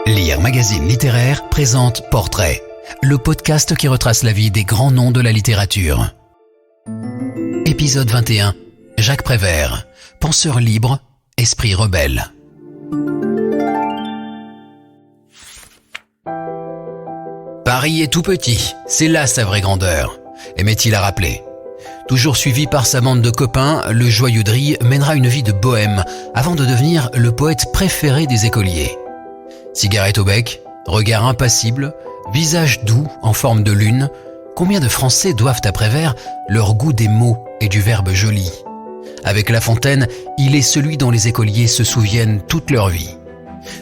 Lire Magazine Littéraire présente Portrait, le podcast qui retrace la vie des grands noms de la littérature. Épisode 21. Jacques Prévert, penseur libre, esprit rebelle. Paris est tout petit, c'est là sa vraie grandeur, aimait-il à rappeler. Toujours suivi par sa bande de copains, le joyeux Drie mènera une vie de bohème avant de devenir le poète préféré des écoliers. Cigarette au bec, regard impassible, visage doux en forme de lune, combien de Français doivent à Prévert leur goût des mots et du verbe joli. Avec La Fontaine, il est celui dont les écoliers se souviennent toute leur vie.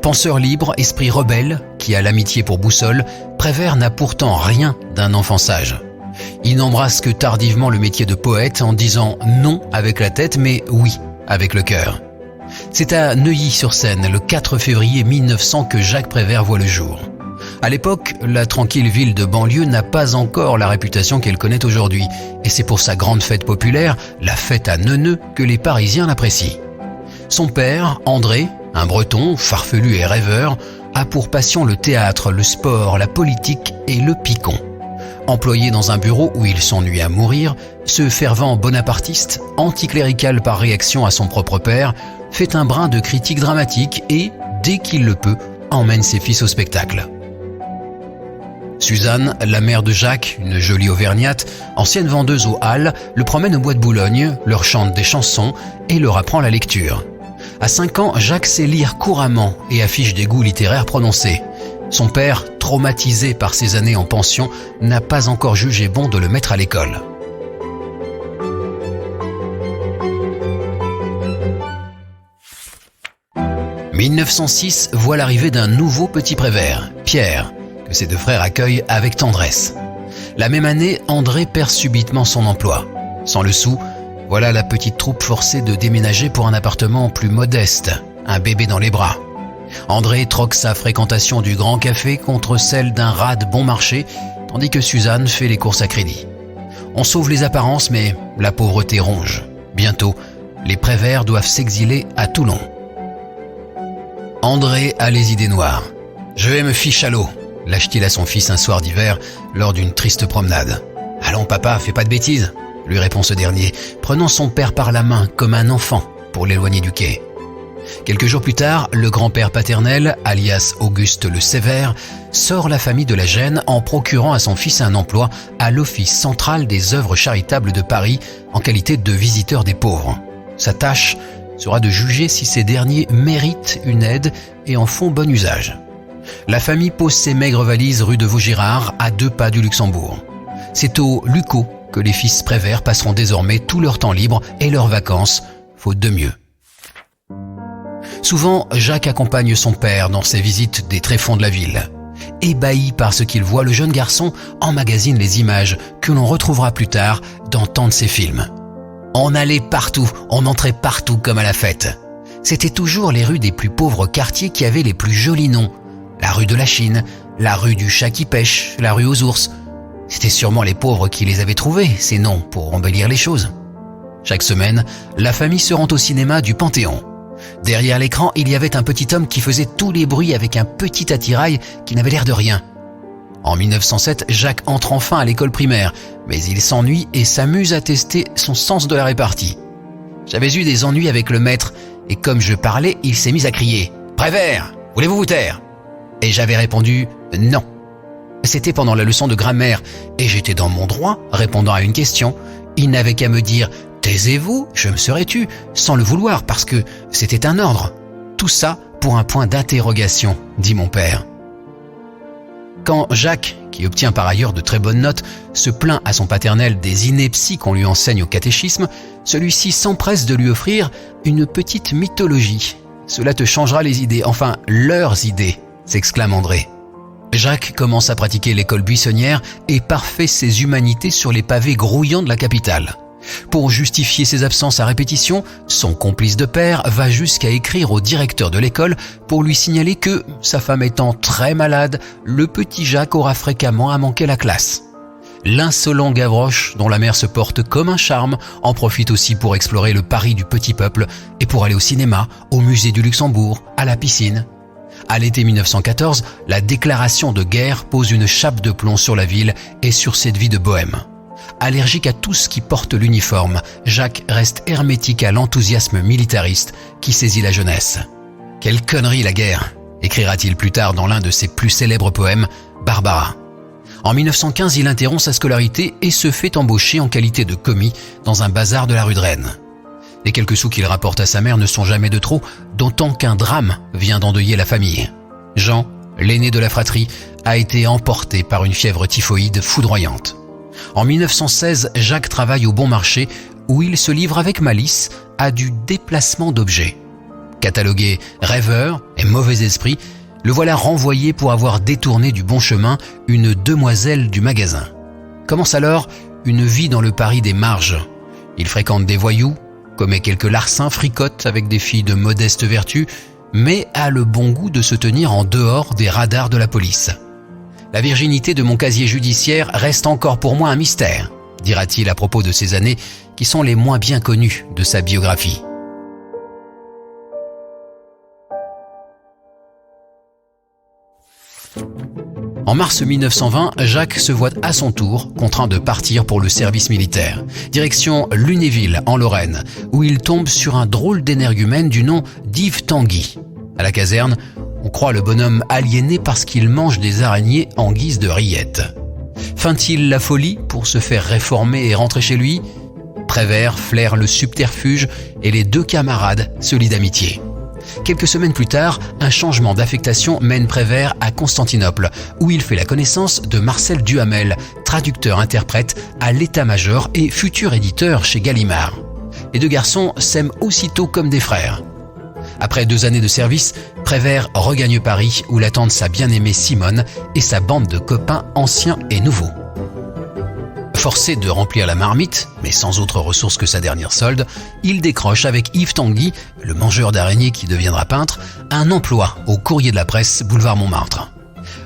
Penseur libre, esprit rebelle, qui a l'amitié pour boussole, Prévert n'a pourtant rien d'un enfant sage. Il n'embrasse que tardivement le métier de poète en disant non avec la tête mais oui avec le cœur. C'est à Neuilly-sur-Seine, le 4 février 1900 que Jacques Prévert voit le jour. À l'époque, la tranquille ville de banlieue n'a pas encore la réputation qu'elle connaît aujourd'hui, et c'est pour sa grande fête populaire, la fête à Neuneu, que les Parisiens l'apprécient. Son père, André, un breton, farfelu et rêveur, a pour passion le théâtre, le sport, la politique et le picon. Employé dans un bureau où il s'ennuie à mourir, ce fervent bonapartiste, anticlérical par réaction à son propre père, fait un brin de critique dramatique et, dès qu'il le peut, emmène ses fils au spectacle. Suzanne, la mère de Jacques, une jolie auvergnate, ancienne vendeuse aux Halles, le promène au bois de Boulogne, leur chante des chansons et leur apprend la lecture. À 5 ans, Jacques sait lire couramment et affiche des goûts littéraires prononcés. Son père, traumatisé par ses années en pension, n'a pas encore jugé bon de le mettre à l'école. « 1906 voit l'arrivée d'un nouveau petit Prévert, Pierre, que ses deux frères accueillent avec tendresse. La même année, André perd subitement son emploi. Sans le sou, voilà la petite troupe forcée de déménager pour un appartement plus modeste, un bébé dans les bras. André troque sa fréquentation du Grand Café contre celle d'un rade bon marché, tandis que Suzanne fait les courses à crédit. On sauve les apparences, mais la pauvreté ronge. Bientôt, les Prévert doivent s'exiler à Toulon. André a les idées noires. « Je vais me fiche à l'eau », lâche-t-il à son fils un soir d'hiver lors d'une triste promenade. « Allons papa, fais pas de bêtises », lui répond ce dernier, prenant son père par la main comme un enfant pour l'éloigner du quai. Quelques jours plus tard, le grand-père paternel, alias Auguste le Sévère, sort la famille de la gêne en procurant à son fils un emploi à l'Office central des œuvres charitables de Paris en qualité de visiteur des pauvres. Sa tâche sera de juger si ces derniers méritent une aide et en font bon usage. La famille pose ses maigres valises rue de Vaugirard, à 2 pas du Luxembourg. C'est au Luco que les fils Prévert passeront désormais tout leur temps libre et leurs vacances, faute de mieux. Souvent, Jacques accompagne son père dans ses visites des tréfonds de la ville. Ébahi par ce qu'il voit, le jeune garçon emmagasine les images que l'on retrouvera plus tard dans tant de ses films. On allait partout, on entrait partout comme à la fête. C'était toujours les rues des plus pauvres quartiers qui avaient les plus jolis noms. La rue de la Chine, la rue du chat qui pêche, la rue aux ours. C'était sûrement les pauvres qui les avaient trouvés, ces noms, pour embellir les choses. Chaque semaine, la famille se rend au cinéma du Panthéon. Derrière l'écran, il y avait un petit homme qui faisait tous les bruits avec un petit attirail qui n'avait l'air de rien. En 1907, Jacques entre enfin à l'école primaire, mais il s'ennuie et s'amuse à tester son sens de la répartie. J'avais eu des ennuis avec le maître, et comme je parlais, il s'est mis à crier « Prévert, voulez-vous vous taire ?» Et j'avais répondu « Non ». C'était pendant la leçon de grammaire, et j'étais dans mon droit, répondant à une question. Il n'avait qu'à me dire « Taisez-vous », je me serais tu, sans le vouloir, parce que c'était un ordre. Tout ça pour un point d'interrogation, dit mon père. Quand Jacques, qui obtient par ailleurs de très bonnes notes, se plaint à son paternel des inepties qu'on lui enseigne au catéchisme, celui-ci s'empresse de lui offrir une petite mythologie. « Cela te changera les idées, enfin leurs idées », s'exclame André. Jacques commence à pratiquer l'école buissonnière et parfait ses humanités sur les pavés grouillants de la capitale. Pour justifier ses absences à répétition, son complice de père va jusqu'à écrire au directeur de l'école pour lui signaler que, sa femme étant très malade, le petit Jacques aura fréquemment à manquer la classe. L'insolent Gavroche, dont la mère se porte comme un charme, en profite aussi pour explorer le Paris du petit peuple et pour aller au cinéma, au musée du Luxembourg, à la piscine. À l'été 1914, la déclaration de guerre pose une chape de plomb sur la ville et sur cette vie de bohème. Allergique à tout ce qui porte l'uniforme, Jacques reste hermétique à l'enthousiasme militariste qui saisit la jeunesse. « Quelle connerie la guerre !» écrira-t-il plus tard dans l'un de ses plus célèbres poèmes, Barbara. En 1915, il interrompt sa scolarité et se fait embaucher en qualité de commis dans un bazar de la rue de Rennes. Les quelques sous qu'il rapporte à sa mère ne sont jamais de trop, d'autant qu'un drame vient d'endeuiller la famille. Jean, l'aîné de la fratrie, a été emporté par une fièvre typhoïde foudroyante. En 1916, Jacques travaille au Bon Marché où il se livre avec malice à du déplacement d'objets. Catalogué rêveur et mauvais esprit, le voilà renvoyé pour avoir détourné du bon chemin une demoiselle du magasin. Commence alors une vie dans le Paris des marges. Il fréquente des voyous, commet quelques larcins, fricote avec des filles de modeste vertu, mais a le bon goût de se tenir en dehors des radars de la police. « La virginité de mon casier judiciaire reste encore pour moi un mystère », dira-t-il à propos de ces années qui sont les moins bien connues de sa biographie. En mars 1920, Jacques se voit à son tour contraint de partir pour le service militaire. Direction Lunéville, en Lorraine, où il tombe sur un drôle d'énergumène du nom d'Yves Tanguy. À la caserne, on croit le bonhomme aliéné parce qu'il mange des araignées en guise de rillettes. Feint-il la folie pour se faire réformer et rentrer chez lui ? Prévert flaire le subterfuge et les deux camarades se lient d'amitié. Quelques semaines plus tard, un changement d'affectation mène Prévert à Constantinople, où il fait la connaissance de Marcel Duhamel, traducteur-interprète à l'état-major et futur éditeur chez Gallimard. Les deux garçons s'aiment aussitôt comme des frères. Après 2 années de service, Prévert regagne Paris où l'attendent sa bien-aimée Simone et sa bande de copains anciens et nouveaux. Forcé de remplir la marmite, mais sans autre ressource que sa dernière solde, il décroche avec Yves Tanguy, le mangeur d'araignées qui deviendra peintre, un emploi au Courrier de la Presse, boulevard Montmartre.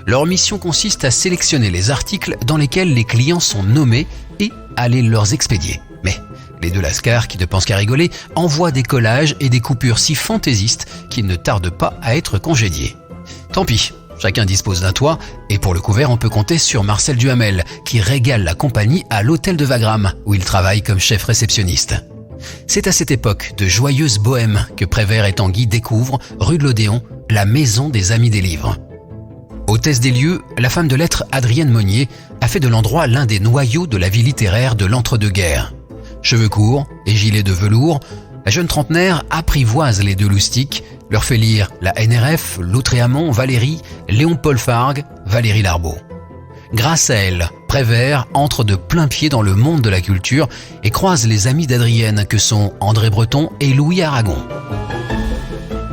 Leur mission consiste à sélectionner les articles dans lesquels les clients sont nommés et à les leur expédier. Mais les deux lascars, qui ne pensent qu'à rigoler, envoient des collages et des coupures si fantaisistes qu'ils ne tardent pas à être congédiés. Tant pis. Chacun dispose d'un toit, et pour le couvert, on peut compter sur Marcel Duhamel, qui régale la compagnie à l'hôtel de Wagram, où il travaille comme chef réceptionniste. C'est à cette époque de joyeuse bohème que Prévert et Tanguy découvrent, rue de l'Odéon, la maison des Amis des Livres. Hôtesse des lieux, la femme de lettres Adrienne Monnier a fait de l'endroit l'un des noyaux de la vie littéraire de l'entre-deux-guerres. Cheveux courts et gilet de velours, la jeune trentenaire apprivoise les deux loustiques, leur fait lire la NRF, Lautréamont, Valérie, Léon-Paul Fargue, Valérie Larbaud. Grâce à elle, Prévert entre de plein pied dans le monde de la culture et croise les amis d'Adrienne que sont André Breton et Louis Aragon.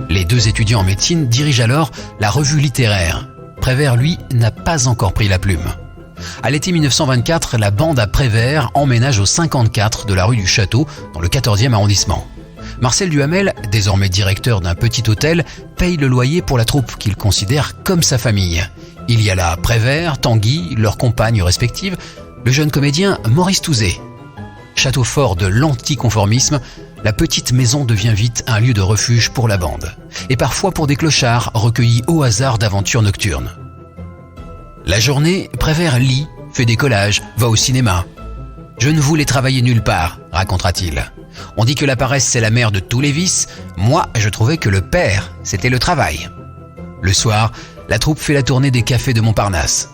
Les deux étudiants en médecine dirigent alors la revue littéraire. Prévert, lui, n'a pas encore pris la plume. À l'été 1924, la bande à Prévert emménage au 54 de la rue du Château, dans le 14e arrondissement. Marcel Duhamel, désormais directeur d'un petit hôtel, paye le loyer pour la troupe qu'il considère comme sa famille. Il y a là Prévert, Tanguy, leurs compagnes respectives, le jeune comédien Maurice Touzé. Château fort de l'anticonformisme, la petite maison devient vite un lieu de refuge pour la bande, et parfois pour des clochards recueillis au hasard d'aventures nocturnes. La journée, Prévert lit, fait des collages, va au cinéma. « Je ne voulais travailler nulle part », racontera-t-il. On dit que la paresse c'est la mère de tous les vices, moi je trouvais que le père c'était le travail. Le soir, la troupe fait la tournée des cafés de Montparnasse.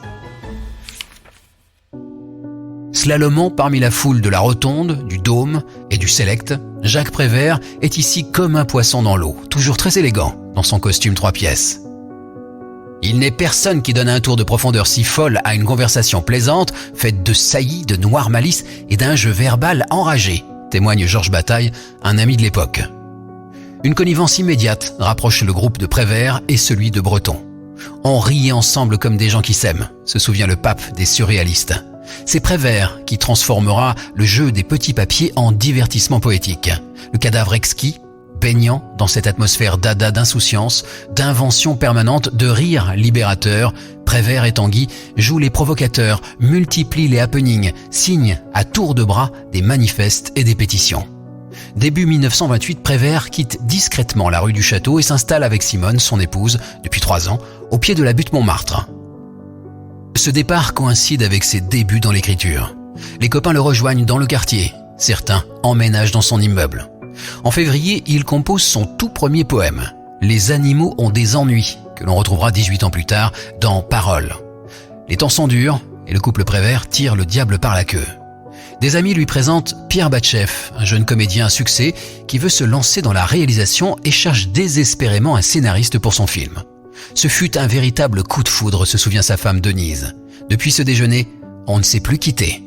Slalomant parmi la foule de la Rotonde, du Dôme et du Select, Jacques Prévert est ici comme un poisson dans l'eau, toujours très élégant dans son costume 3 pièces. Il n'est personne qui donne un tour de profondeur si folle à une conversation plaisante, faite de saillies, de noire malice et d'un jeu verbal enragé, témoigne Georges Bataille, un ami de l'époque. Une connivence immédiate rapproche le groupe de Prévert et celui de Breton. On riait ensemble comme des gens qui s'aiment, se souvient le pape des surréalistes. C'est Prévert qui transformera le jeu des petits papiers en divertissement poétique. Le cadavre exquis, baignant dans cette atmosphère dada d'insouciance, d'invention permanente, de rire libérateur, Prévert et Tanguy jouent les provocateurs, multiplient les happenings, signent à tour de bras des manifestes et des pétitions. Début 1928, Prévert quitte discrètement la rue du Château et s'installe avec Simone, son épouse, depuis 3 ans, au pied de la butte Montmartre. Ce départ coïncide avec ses débuts dans l'écriture. Les copains le rejoignent dans le quartier. Certains emménagent dans son immeuble. En février, il compose son tout premier poème, « Les animaux ont des ennuis », que l'on retrouvera 18 ans plus tard dans Paroles. Les temps sont durs et le couple Prévert tire le diable par la queue. Des amis lui présentent Pierre Batcheff, un jeune comédien à succès qui veut se lancer dans la réalisation et cherche désespérément un scénariste pour son film. Ce fut un véritable coup de foudre, se souvient sa femme Denise. Depuis ce déjeuner, on ne s'est plus quitté.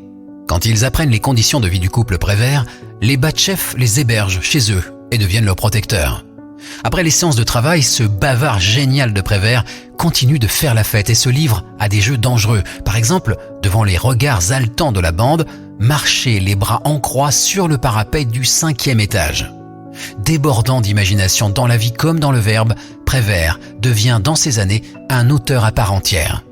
Quand ils apprennent les conditions de vie du couple Prévert, les Batcheff les hébergent chez eux et deviennent leurs protecteurs. Après les séances de travail, ce bavard génial de Prévert continue de faire la fête et se livre à des jeux dangereux. Par exemple, devant les regards haletants de la bande, marcher les bras en croix sur le parapet du 5e étage. Débordant d'imagination dans la vie comme dans le verbe, Prévert devient dans ces années un auteur à part entière.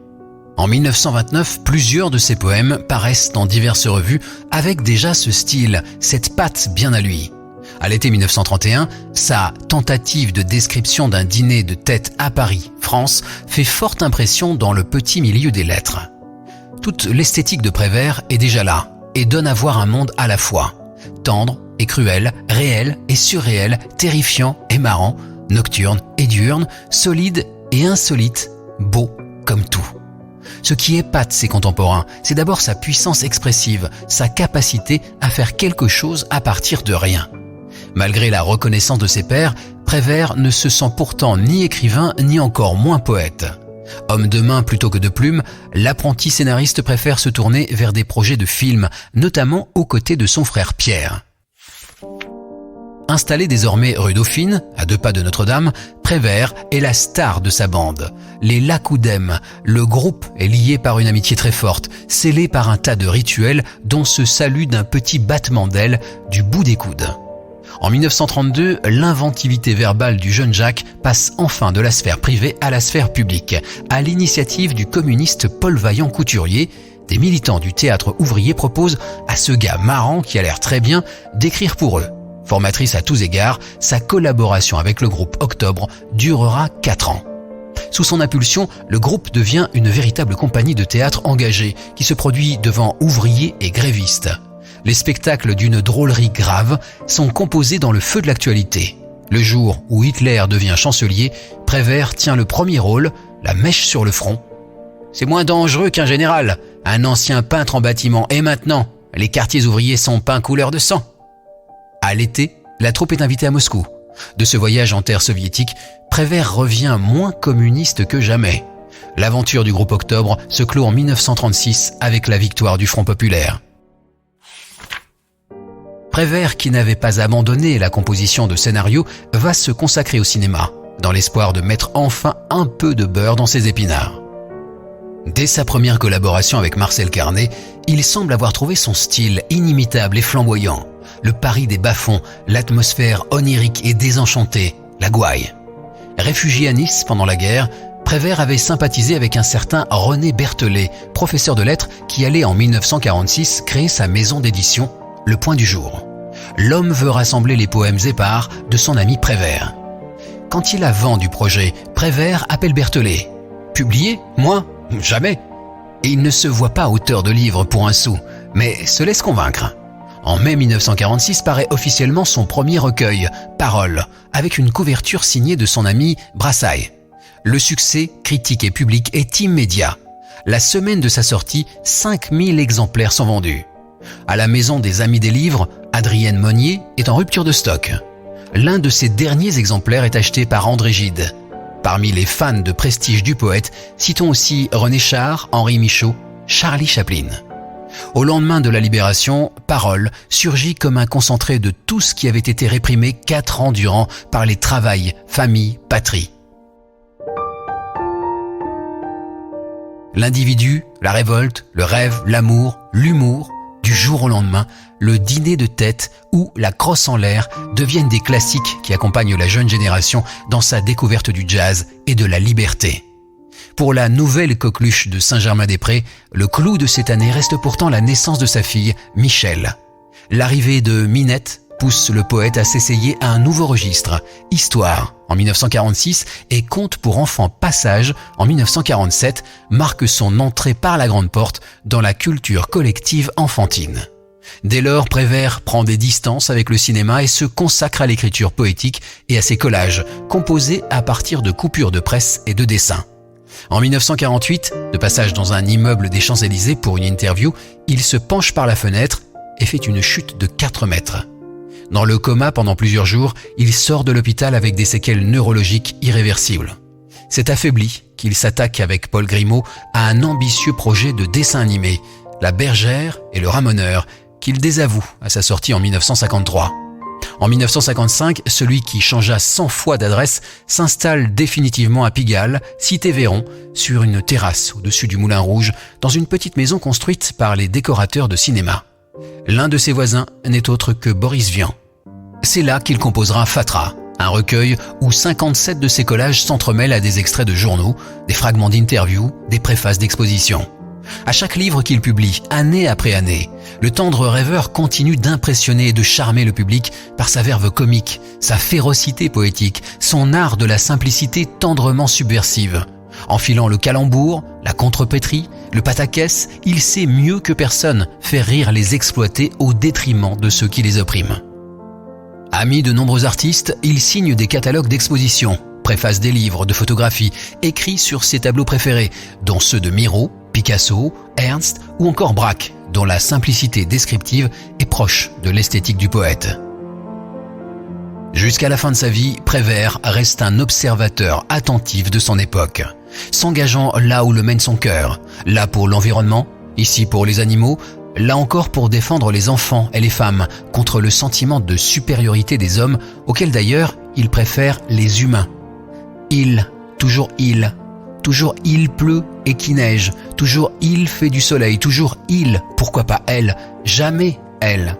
En 1929, plusieurs de ses poèmes paraissent dans diverses revues avec déjà ce style, cette patte bien à lui. À l'été 1931, sa tentative de description d'un dîner de tête à Paris, France, fait forte impression dans le petit milieu des lettres. Toute l'esthétique de Prévert est déjà là et donne à voir un monde à la fois tendre et cruel, réel et surréel, terrifiant et marrant, nocturne et diurne, solide et insolite, beau comme tout. Ce qui épate ses contemporains, c'est d'abord sa puissance expressive, sa capacité à faire quelque chose à partir de rien. Malgré la reconnaissance de ses pairs, Prévert ne se sent pourtant ni écrivain ni encore moins poète. Homme de main plutôt que de plume, l'apprenti scénariste préfère se tourner vers des projets de films, notamment aux côtés de son frère Pierre. Installé désormais rue Dauphine, à 2 pas de Notre-Dame, Prévert est la star de sa bande. Les Lacoudem, le groupe est lié par une amitié très forte, scellée par un tas de rituels dont se salue d'un petit battement d'ailes du bout des coudes. En 1932, l'inventivité verbale du jeune Jacques passe enfin de la sphère privée à la sphère publique. À l'initiative du communiste Paul Vaillant-Couturier, des militants du théâtre ouvrier proposent à ce gars marrant qui a l'air très bien d'écrire pour eux. Formatrice à tous égards, sa collaboration avec le groupe Octobre durera 4 ans. Sous son impulsion, le groupe devient une véritable compagnie de théâtre engagée qui se produit devant ouvriers et grévistes. Les spectacles d'une drôlerie grave sont composés dans le feu de l'actualité. Le jour où Hitler devient chancelier, Prévert tient le premier rôle, la mèche sur le front. C'est moins dangereux qu'un général, un ancien peintre en bâtiment. Et maintenant, les quartiers ouvriers sont peints couleur de sang. À l'été, la troupe est invitée à Moscou. De ce voyage en terre soviétique, Prévert revient moins communiste que jamais. L'aventure du groupe Octobre se clôt en 1936 avec la victoire du Front populaire. Prévert, qui n'avait pas abandonné la composition de scénarios, va se consacrer au cinéma, dans l'espoir de mettre enfin un peu de beurre dans ses épinards. Dès sa première collaboration avec Marcel Carné, il semble avoir trouvé son style inimitable et flamboyant. Le Paris des bas-fonds, l'atmosphère onirique et désenchantée, la gouaille. Réfugié à Nice pendant la guerre, Prévert avait sympathisé avec un certain René Berthelet, professeur de lettres qui allait en 1946 créer sa maison d'édition, Le Point du Jour. L'homme veut rassembler les poèmes épars de son ami Prévert. Quand il a vent du projet, Prévert appelle Berthelet. « Publier ? Moi ? Jamais !» Et il ne se voit pas auteur de livres pour un sou, mais se laisse convaincre. En mai 1946 paraît officiellement son premier recueil, Paroles, avec une couverture signée de son ami Brassailles. Le succès, critique et public, est immédiat. La semaine de sa sortie, 5000 exemplaires sont vendus. À la maison des Amis des Livres, Adrienne Monnier est en rupture de stock. L'un de ses derniers exemplaires est acheté par André Gide. Parmi les fans de prestige du poète, citons aussi René Char, Henri Michaud, Charlie Chaplin. Au lendemain de la Libération, Paroles surgit comme un concentré de tout ce qui avait été réprimé 4 ans durant par les travails, famille, patrie. L'individu, la révolte, le rêve, l'amour, l'humour, du jour au lendemain, le dîner de tête ou la crosse en l'air deviennent des classiques qui accompagnent la jeune génération dans sa découverte du jazz et de la liberté. Pour la nouvelle coqueluche de Saint-Germain-des-Prés, le clou de cette année reste pourtant la naissance de sa fille, Michel. L'arrivée de Minette pousse le poète à s'essayer à un nouveau registre, Histoire en 1946 et Contes pour enfants Passage en 1947 marquent son entrée par la grande porte dans la culture collective enfantine. Dès lors, Prévert prend des distances avec le cinéma et se consacre à l'écriture poétique et à ses collages, composés à partir de coupures de presse et de dessins. En 1948, de passage dans un immeuble des Champs-Élysées pour une interview, il se penche par la fenêtre et fait une chute de 4 mètres. Dans le coma pendant plusieurs jours, il sort de l'hôpital avec des séquelles neurologiques irréversibles. C'est affaibli qu'il s'attaque avec Paul Grimaud à un ambitieux projet de dessin animé, La Bergère et le Ramoneur, qu'il désavoue à sa sortie en 1953. En 1955, celui qui changea 100 fois d'adresse s'installe définitivement à Pigalle, cité Véron, sur une terrasse au-dessus du Moulin Rouge, dans une petite maison construite par les décorateurs de cinéma. L'un de ses voisins n'est autre que Boris Vian. C'est là qu'il composera Fatra, un recueil où 57 de ses collages s'entremêlent à des extraits de journaux, des fragments d'interviews, des préfaces d'expositions. À chaque livre qu'il publie, année après année, le tendre rêveur continue d'impressionner et de charmer le public par sa verve comique, sa férocité poétique, son art de la simplicité tendrement subversive. Enfilant le calembour, la contrepétrie, le pataquès, il sait mieux que personne faire rire les exploités au détriment de ceux qui les oppriment. Ami de nombreux artistes, il signe des catalogues d'expositions, préface des livres de photographie, écrit sur ses tableaux préférés, dont ceux de Miro, Picasso, Ernst ou encore Braque, dont la simplicité descriptive est proche de l'esthétique du poète. Jusqu'à la fin de sa vie, Prévert reste un observateur attentif de son époque, s'engageant là où le mène son cœur, là pour l'environnement, ici pour les animaux, là encore pour défendre les enfants et les femmes contre le sentiment de supériorité des hommes, auquel d'ailleurs il préfère les humains. Toujours il pleut et qu'il neige, toujours il fait du soleil, toujours il, pourquoi pas elle, jamais elle.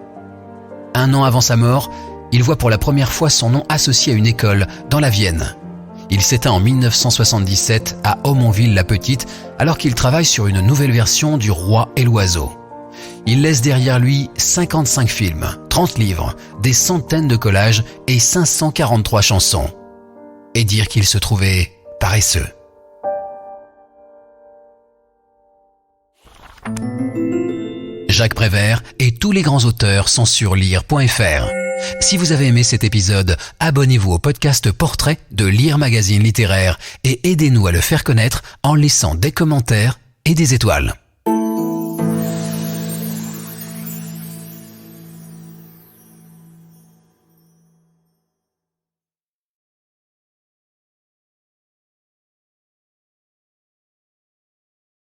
1 an avant sa mort, il voit pour la première fois son nom associé à une école dans la Vienne. Il s'éteint en 1977 à Aumonville-la-Petite alors qu'il travaille sur une nouvelle version du Roi et l'Oiseau. Il laisse derrière lui 55 films, 30 livres, des centaines de collages et 543 chansons. Et dire qu'il se trouvait paresseux. Jacques Prévert et tous les grands auteurs sont sur lire.fr. Si vous avez aimé cet épisode, abonnez-vous au podcast Portrait de Lire Magazine Littéraire et aidez-nous à le faire connaître en laissant des commentaires et des étoiles.